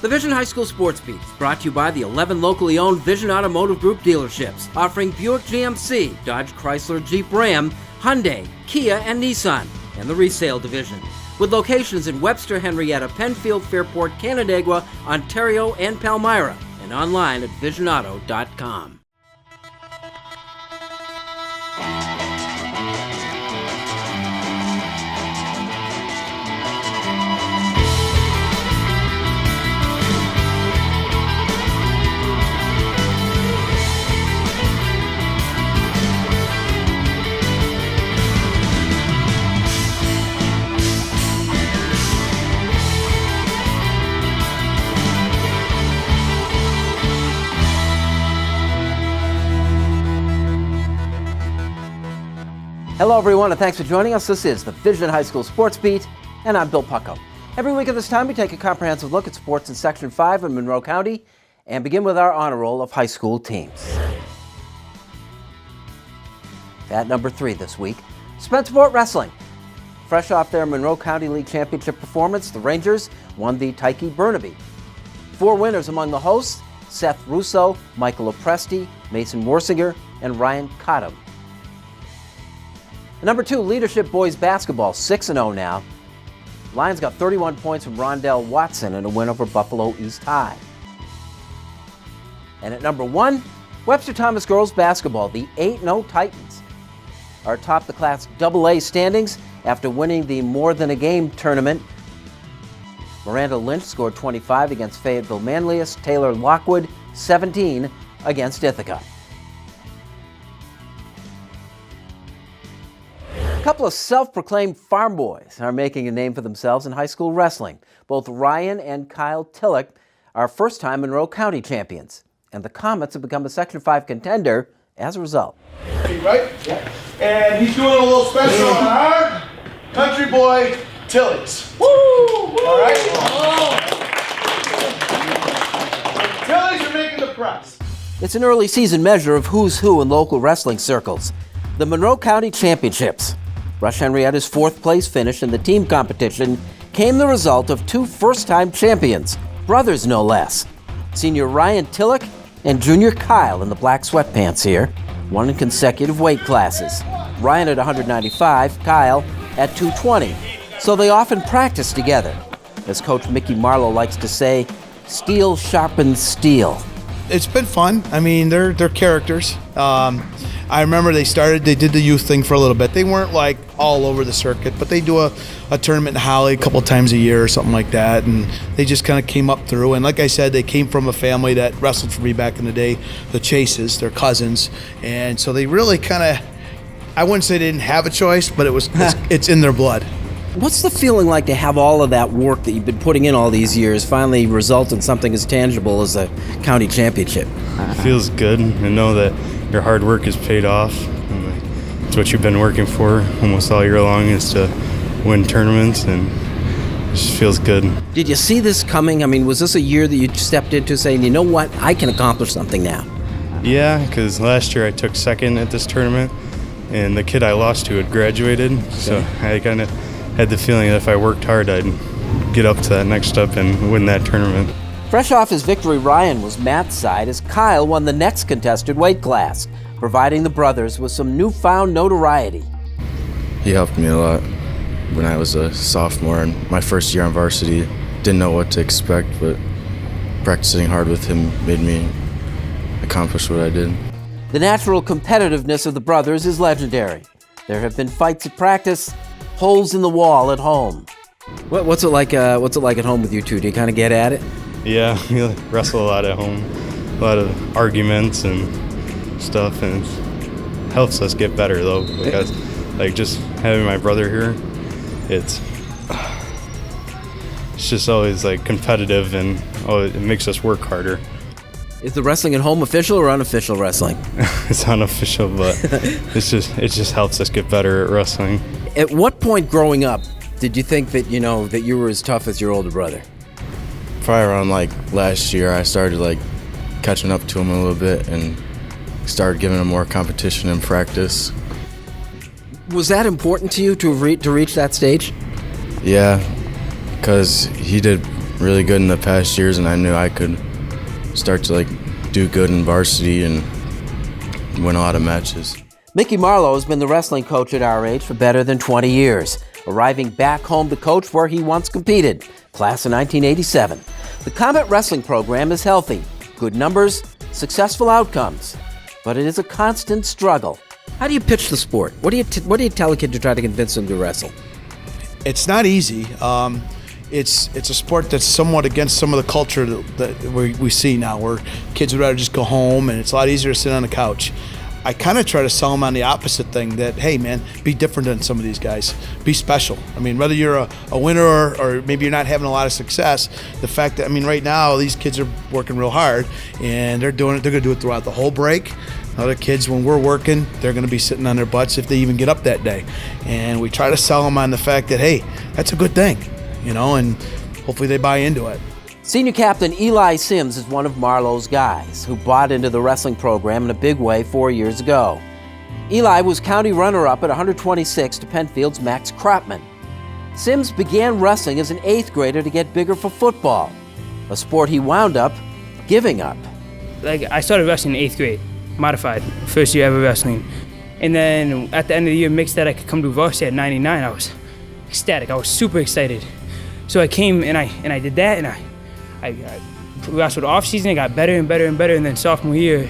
The Vision High School Sports Beat is brought to you by the 11 locally owned Vision Automotive Group dealerships, offering Buick GMC, Dodge Chrysler Jeep Ram, Hyundai, Kia, and Nissan, and the resale division, with locations in Webster, Henrietta, Penfield, Fairport, Canandaigua, Ontario, and Palmyra, and online at visionauto.com. Hello, everyone, and thanks for joining us. This is the Vision High School Sports Beat, and I'm Bill Pucko. Every week at this time, we take a comprehensive look at sports in Section 5 in Monroe County and begin with our honor roll of high school teams. At number 3 this week, Spencerport Wrestling. Fresh off their Monroe County League Championship performance, the Rangers won the Tyke Burnaby. 4 winners among the hosts: Seth Russo, Michael Opresti, Mason Morsinger, and Ryan Cottom. Number 2, Leadership Boys Basketball, 6-0 now. Lions got 31 points from Rondell Watson in a win over Buffalo East High. And at number 1, Webster Thomas Girls Basketball, the 8-0 Titans are atop the Class AA standings after winning the More Than a Game tournament. Miranda Lynch scored 25 against Fayetteville Manlius, Taylor Lockwood 17 against Ithaca. A couple of self-proclaimed farm boys are making a name for themselves in high school wrestling. Both Ryan and Kyle Tillich are first-time Monroe County champions, and the Comets have become a Section 5 contender as a result. Right? Yeah. And he's doing a little special on our country boy, Tillich. Woo! All right? Tillich are making the press. It's an early season measure of who's who in local wrestling circles. The Monroe County Championships. Rush Henrietta's 4th place finish in the team competition came the result of 2 first-time champions, brothers no less. Senior Ryan Tillich and junior Kyle in the black sweatpants here, won in consecutive weight classes. Ryan at 195, Kyle at 220. So they often practice together. As Coach Mickey Marlowe likes to say, steel sharpens steel. It's been fun. I mean, they're characters. I remember they did the youth thing for a little bit. They weren't like all over the circuit, but they do a tournament in Harley a couple times a year or something like that, and they just kind of came up through. And like I said, they came from a family that wrestled for me back in the day, the Chases, their cousins, and so they really kind of, I wouldn't say they didn't have a choice, but it's in their blood. What's the feeling like to have all of that work that you've been putting in all these years finally result in something as tangible as a county championship? It feels good to know that your hard work is paid off. It's what you've been working for almost all year long, is to win tournaments, and it just feels good. Did you see this coming? I mean, was this a year that you stepped into saying, you know what, I can accomplish something now? Yeah, because last year I took 2nd at this tournament, and the kid I lost to had graduated, so I kind of had the feeling that if I worked hard, I'd get up to that next step and win that tournament. Fresh off his victory, Ryan was Matt's side as Kyle won the next contested weight class, providing the brothers with some newfound notoriety. He helped me a lot when I was a sophomore and my first year on varsity. Didn't know what to expect, but practicing hard with him made me accomplish what I did. The natural competitiveness of the brothers is legendary. There have been fights at practice, holes in the wall at home. What's it like at home with you two? Do you kind of get at it? Yeah, we wrestle a lot at home, a lot of arguments and stuff, and it helps us get better though, because like just having my brother here, it's just always like competitive, and it makes us work harder. Is the wrestling at home official or unofficial wrestling? It's unofficial, but it just helps us get better at wrestling. At what point growing up did you think that you were as tough as your older brother? Probably around like last year, I started like catching up to him a little bit and started giving him more competition in practice. Was that important to you to reach that stage? Yeah, because he did really good in the past years, and I knew I could start to do good in varsity and win a lot of matches. Mickey Marlowe has been the wrestling coach at RH for better than 20 years, arriving back home to coach where he once competed, class of 1987. The Combat Wrestling program is healthy, good numbers, successful outcomes, but it is a constant struggle. How do you pitch the sport? What do you tell a kid to try to convince them to wrestle? It's not easy. It's a sport that's somewhat against some of the culture that we see now, where kids would rather just go home, and it's a lot easier to sit on the couch. I kind of try to sell them on the opposite thing, that, hey, man, be different than some of these guys. Be special. I mean, whether you're a winner or maybe you're not having a lot of success, the fact that, I mean, right now, these kids are working real hard, and they're going to do it throughout the whole break. Other kids, when we're working, they're going to be sitting on their butts if they even get up that day. And we try to sell them on the fact that, hey, that's a good thing, and hopefully they buy into it. Senior captain Eli Sims is one of Marlowe's guys who bought into the wrestling program in a big way 4 years ago. Eli was county runner-up at 126 to Penfield's Max Kropman. Sims began wrestling as an 8th grader to get bigger for football, a sport he wound up giving up. I started wrestling in 8th grade, modified, first year ever wrestling. And then at the end of the year, mixed that I could come to varsity at 99. I was ecstatic. I was super excited. So I came and I did that, and I wrestled off season. I got better and better and better. And then sophomore year,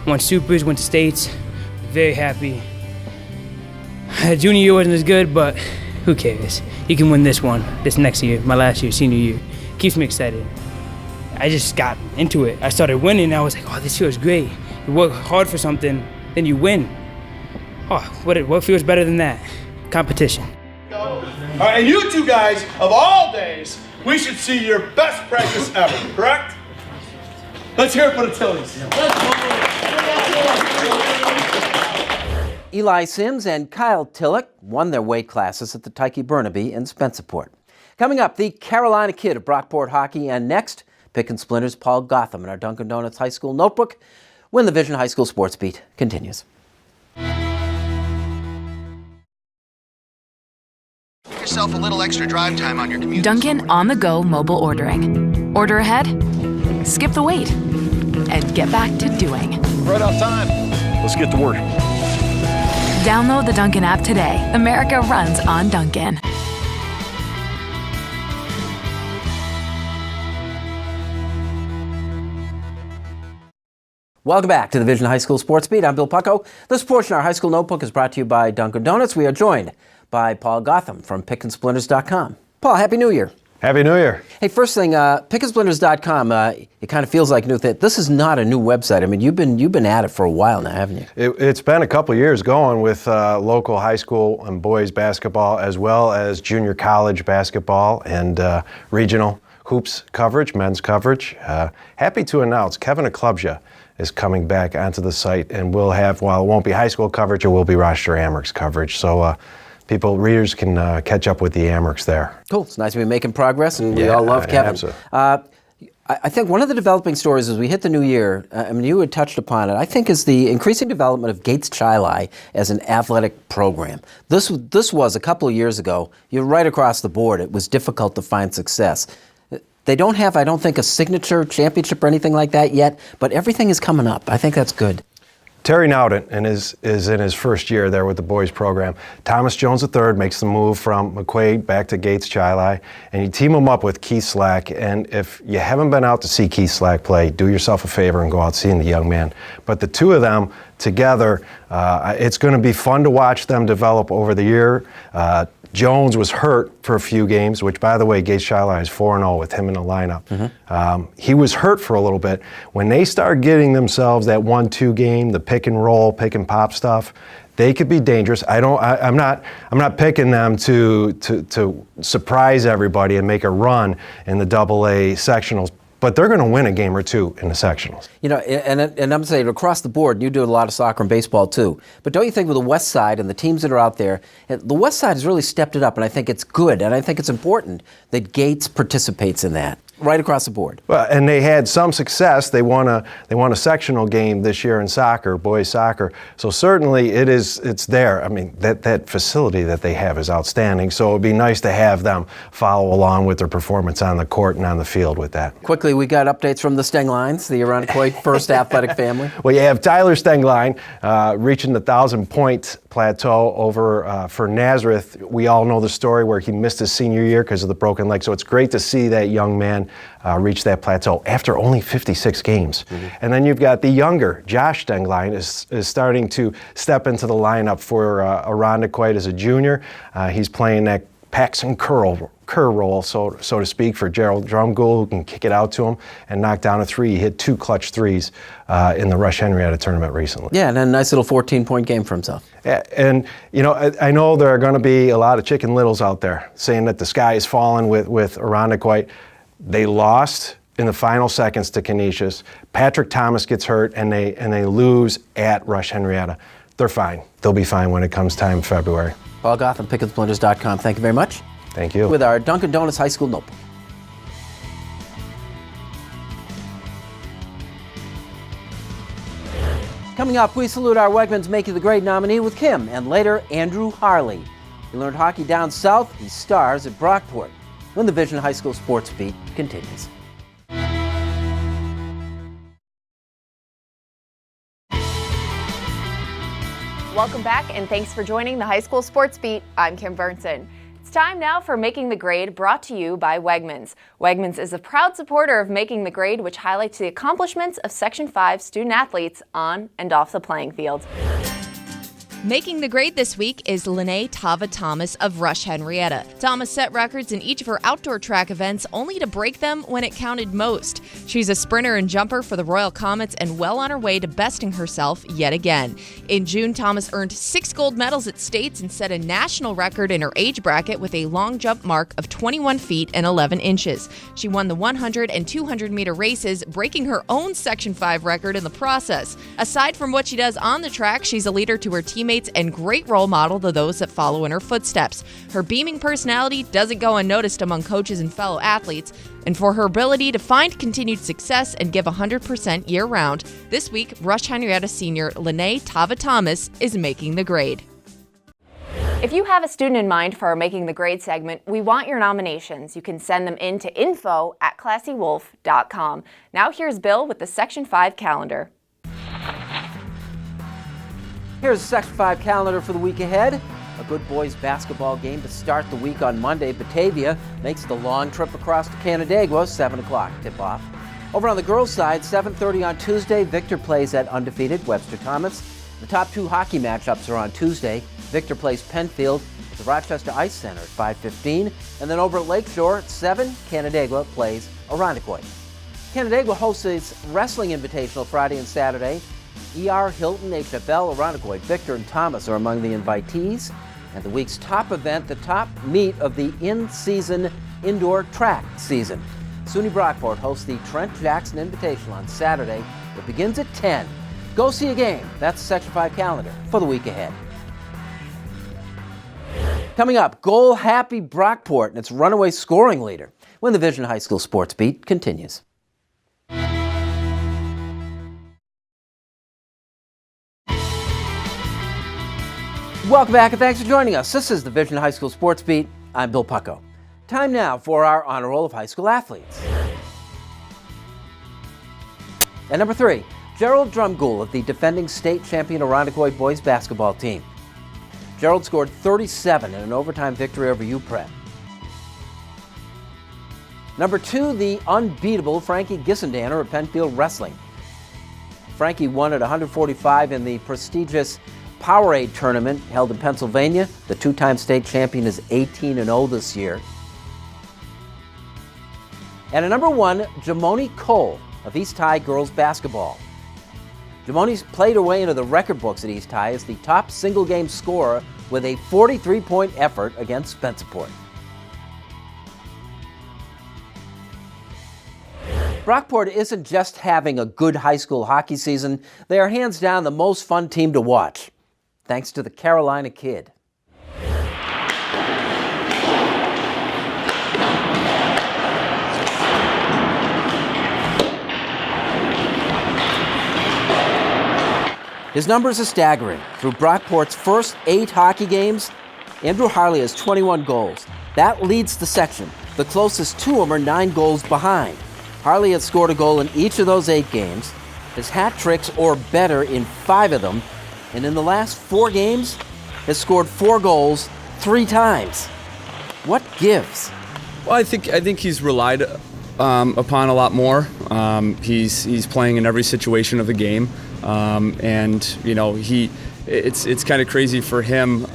won supers, went to states. Very happy. Junior year wasn't as good, but who cares? You can win this next year, my last year, senior year. Keeps me excited. I just got into it. I started winning, and I was like, oh, this feels great. You work hard for something, then you win. Oh, what feels better than that? Competition. All right, and you two guys, of all days, we should see your best practice ever, correct? Let's hear it for the Tillies. Eli Sims and Kyle Tillich won their weight classes at the Tyke Burnaby in Spencerport. Coming up, the Carolina Kid of Brockport Hockey, and next, Pick and Splinter's Paul Gotham in our Dunkin' Donuts High School Notebook when the Vision High School Sports Beat continues. Yourself a little extra drive time on your commute. Dunkin' on-the-go mobile ordering. Order ahead, skip the wait, and get back to doing. Right on time. Let's get to work. Download the Dunkin' app today. America runs on Dunkin'. Welcome back to the Vision High School Sports Beat. I'm Bill Pucko. This portion of our high school notebook is brought to you by Dunkin' Donuts. We are joined by Paul Gotham from pickandsplinters.com. Paul, Happy New Year. Happy New Year. Hey, first thing, pickandsplinters.com, it kind of feels like new. This is not a new website. I mean, you've been at it for a while now, haven't you? It's been a couple of years going with local high school and boys basketball, as well as junior college basketball and regional hoops coverage, men's coverage. Happy to announce Kevin Aklubja is coming back onto the site, and we'll have, while it won't be high school coverage, it will be Rochester Amherst coverage. So readers can catch up with the Amherst there. Cool. It's nice to be making progress, and we all love Kevin. Absolutely. I think one of the developing stories as we hit the new year, I mean, you had touched upon it, I think is the increasing development of Gates Chili as an athletic program. This was a couple of years ago. You're right across the board. It was difficult to find success. They don't have, I don't think, a signature championship or anything like that yet, but everything is coming up. I think that's good. Terry Nowden is in his first year there with the boys program. Thomas Jones III makes the move from McQuaid back to Gates Chili, and you team him up with Keith Slack. And if you haven't been out to see Keith Slack play, do yourself a favor and go out seeing the young man. But the two of them together, it's going to be fun to watch them develop over the year. Jones was hurt for a few games, which, by the way, Gates Chili is 4-0 with him in the lineup. Mm-hmm. He was hurt for a little bit. When they start getting themselves that 1-2 game, the pick and roll, pick and pop stuff, they could be dangerous. I'm not picking them to surprise everybody and make a run in the AA sectionals. But they're going to win a game or two in the sectionals. You know, and I'm saying across the board, you do a lot of soccer and baseball too. But don't you think with the West Side and the teams that are out there, the West Side has really stepped it up, and I think it's good, and I think it's important that Gates participates in that. right across the board. Well, and they had some success. They won a sectional game this year in soccer, boys soccer. So certainly it's there. I mean, that facility that they have is outstanding. So it'd be nice to have them follow along with their performance on the court and on the field with that. Quickly, we got updates from the Stenglines, the Irondequoit first athletic family. Well, you have Tyler Stengline reaching the 1,000-point plateau over for Nazareth. We all know the story where he missed his senior year because of the broken leg. So it's great to see that young man reach that plateau after only 56 games. Mm-hmm. And then you've got the younger Josh Stengline is starting to step into the lineup for Irondequoit as a junior. He's playing that Paxton Kerr role, so to speak, for Gerald Drumgoole, who can kick it out to him and knock down a three. He hit 2 clutch threes in the Rush Henrietta tournament recently. Yeah, and a nice little 14-point game for himself. Yeah, and you know, I know there are going to be a lot of Chicken Littles out there saying that the sky is falling with Irondequoit. They lost in the final seconds to Canisius. Patrick Thomas gets hurt, and they lose at Rush Henrietta. They're fine. They'll be fine when it comes time in February. Paul Gotham, PicketSplinters.com. Thank you very much. Thank you. With our Dunkin' Donuts High School notebook. Coming up, we salute our Wegmans Make You the Grade nominee with Kim, and later, Andrew Harley. He learned hockey down south. He stars at Brockport. When the Vision High School Sports Beat continues. Welcome back, and thanks for joining the High School Sports Beat. I'm Kim Burnson. It's time now for Making the Grade, brought to you by Wegmans. Wegmans is a proud supporter of Making the Grade, which highlights the accomplishments of Section 5 student athletes on and off the playing field. Making the grade this week is Lene Tava Thomas of Rush Henrietta. Thomas set records in each of her outdoor track events, only to break them when it counted most. She's a sprinter and jumper for the Royal Comets and well on her way to besting herself yet again. In June, Thomas earned 6 gold medals at states and set a national record in her age bracket with a long jump mark of 21 feet and 11 inches. She won the 100 and 200 meter races, breaking her own Section 5 record in the process. Aside from what she does on the track, she's a leader to her teammates and great role model to those that follow in her footsteps. Her beaming personality doesn't go unnoticed among coaches and fellow athletes, and for her ability to find continued success and give 100% year-round, this week, Rush Henrietta senior Lene Tava Thomas is making the grade. If you have a student in mind for our Making the Grade segment, we want your nominations. You can send them in to info@classywolf.com. Now here's Bill with the Section 5 calendar. Here's the Section 5 calendar for the week ahead. A good boys basketball game to start the week on Monday. Batavia makes the long trip across to Canandaigua, 7 o'clock tip-off. Over on the girls' side, 7:30 on Tuesday, Victor plays at undefeated Webster Thomas. The top 2 hockey matchups are on Tuesday. Victor plays Penfield at the Rochester Ice Center at 5:15. And then over at Lakeshore at 7, Canandaigua plays Irondequoit. Canandaigua hosts its Wrestling Invitational Friday and Saturday. ER, Hilton, HFL, Irondequoit, Victor, and Thomas are among the invitees. And the week's top event, the top meet of the in-season indoor track season. SUNY Brockport hosts the Trent Jackson Invitational on Saturday. It begins at 10. Go see a game. That's the Section 5 calendar for the week ahead. Coming up, goal-happy Brockport and its runaway scoring leader when the Vision High School Sports Beat continues. Welcome back and thanks for joining us. This is the Vision High School Sports Beat. I'm Bill Pucko. Time now for our Honor Roll of High School Athletes. At number 3, Gerald Drumgoole of the defending state champion Irondequoit boys basketball team. Gerald scored 37 in an overtime victory over UPrep. Number 2, the unbeatable Frankie Gissendaner of Penfield Wrestling. Frankie won at 145 in the prestigious Powerade tournament held in Pennsylvania. The 2-time state champion is 18-0 this year. And at number 1, Jamoni Cole of East High girls basketball. Jamoni's played her way into the record books at East High as the top single-game scorer with a 43-point effort against Spencerport. Brockport isn't just having a good high school hockey season, they are hands down the most fun team to watch, thanks to the Carolina Kid. His numbers are staggering. Through Brockport's first 8 hockey games, Andrew Harley has 21 goals. That leads the section. The closest to him are 9 goals behind. Harley has scored a goal in each of those 8 games, has hat tricks or better in 5 of them, and in the last 4 games has scored 4 goals 3 times. What gives? Well, I think he's relied upon a lot more. He's playing in every situation of the game, and you know it's kind of crazy for him.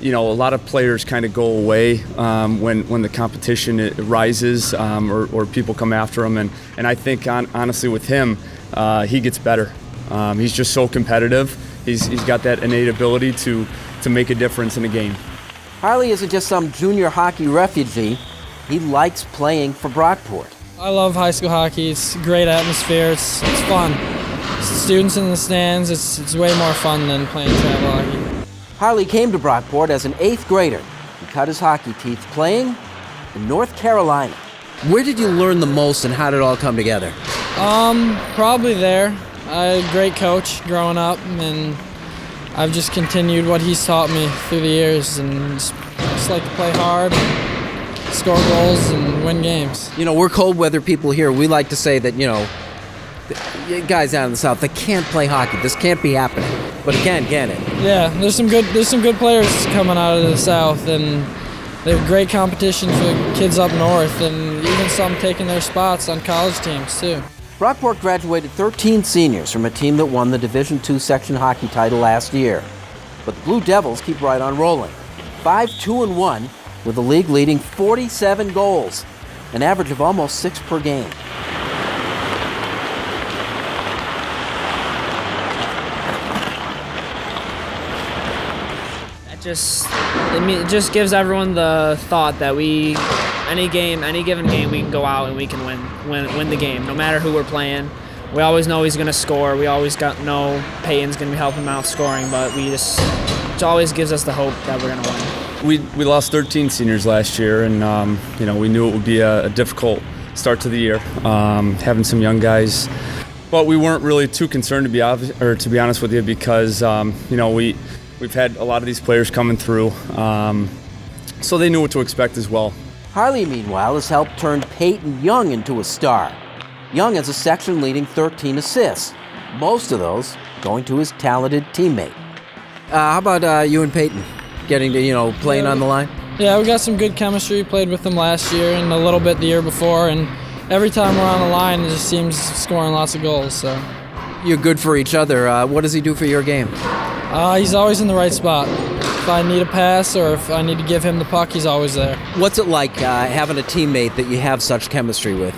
You know, a lot of players kind of go away when the competition rises or people come after him, and I think honestly with him, he gets better. He's just so competitive. He's got that innate ability to make a difference in a game. Harley isn't just some junior hockey refugee. He likes playing for Brockport. I love high school hockey. It's a great atmosphere. It's fun. Students in the stands. It's way more fun than playing travel hockey. Harley came to Brockport as an 8th grader. He cut his hockey teeth playing in North Carolina. Where did you learn the most and how did it all come together? Probably there. I had a great coach growing up, and I've just continued what he's taught me through the years, and just like to play hard, and score goals, and win games. You know, we're cold weather people here. We like to say that, you know, guys out in the South, they can't play hockey. This can't be happening. But it can it? Yeah, there's some good players coming out of the South, and they have great competition for the kids up north, and even some taking their spots on college teams too. Brockport graduated 13 seniors from a team that won the Division II section hockey title last year. But the Blue Devils keep right on rolling. 5-2-1 with the league leading 47 goals, an average of almost 6 per game. It just gives everyone the thought that any given game, we can go out and we can win the game, no matter who we're playing. We always know he's going to score. We always know Peyton's going to be helping him out scoring, but it always gives us the hope that we're going to win. We lost 13 seniors last year, and you know, we knew it would be a difficult start to the year, having some young guys. But we weren't really too concerned, to be honest with you, because you know, we've had a lot of these players coming through, so they knew what to expect as well. Harley, meanwhile, has helped turn Peyton Young into a star. Young has a section-leading 13 assists, most of those going to his talented teammate. How about you and Peyton getting to, playing on the line? Yeah, we got some good chemistry. Played with him last year and a little bit the year before, and every time we're on the line, it just seems scoring lots of goals. So you're good for each other. What does he do for your game? He's always in the right spot. If I need a pass or if I need to give him the puck, he's always there. What's it like having a teammate that you have such chemistry with?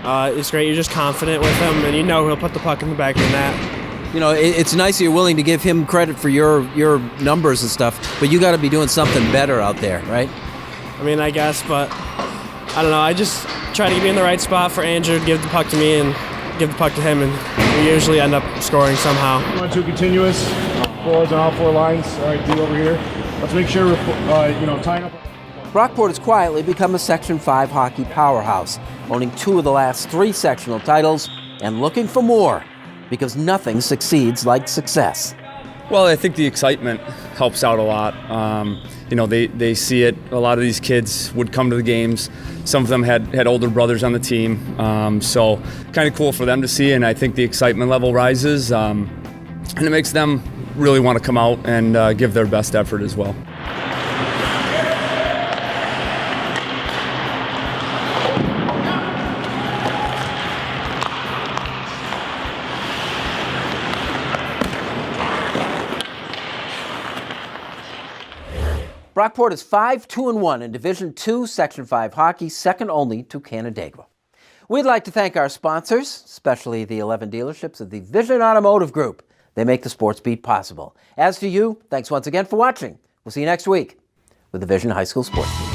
It's great. You're just confident with him, and he'll put the puck in the back of the net. You know, it's nice that you're willing to give him credit for your numbers and stuff, but you got to be doing something better out there, right? I mean, I guess, but I don't know. I just try to be in the right spot for Andrew to give the puck to me and give the puck to him, and we usually end up scoring somehow. 1-2 continuous. Forwards on all 4 lines. All right, D over here. Let's make sure we're, tying up. Brockport has quietly become a Section 5 hockey powerhouse, owning 2 of the last 3 sectional titles and looking for more, because nothing succeeds like success. Well, I think the excitement helps out a lot. They see it. A lot of these kids would come to the games. Some of them had older brothers on the team, so kind of cool for them to see, and I think the excitement level rises, and it makes them really want to come out and give their best effort as well. Brockport is 5-2-1 in Division II Section 5 hockey, second only to Canandaigua. We'd like to thank our sponsors, especially the 11 dealerships of the Vision Automotive Group. They make the Sports Beat possible. As to you, thanks once again for watching. We'll see you next week with the Vision High School Sports Beat.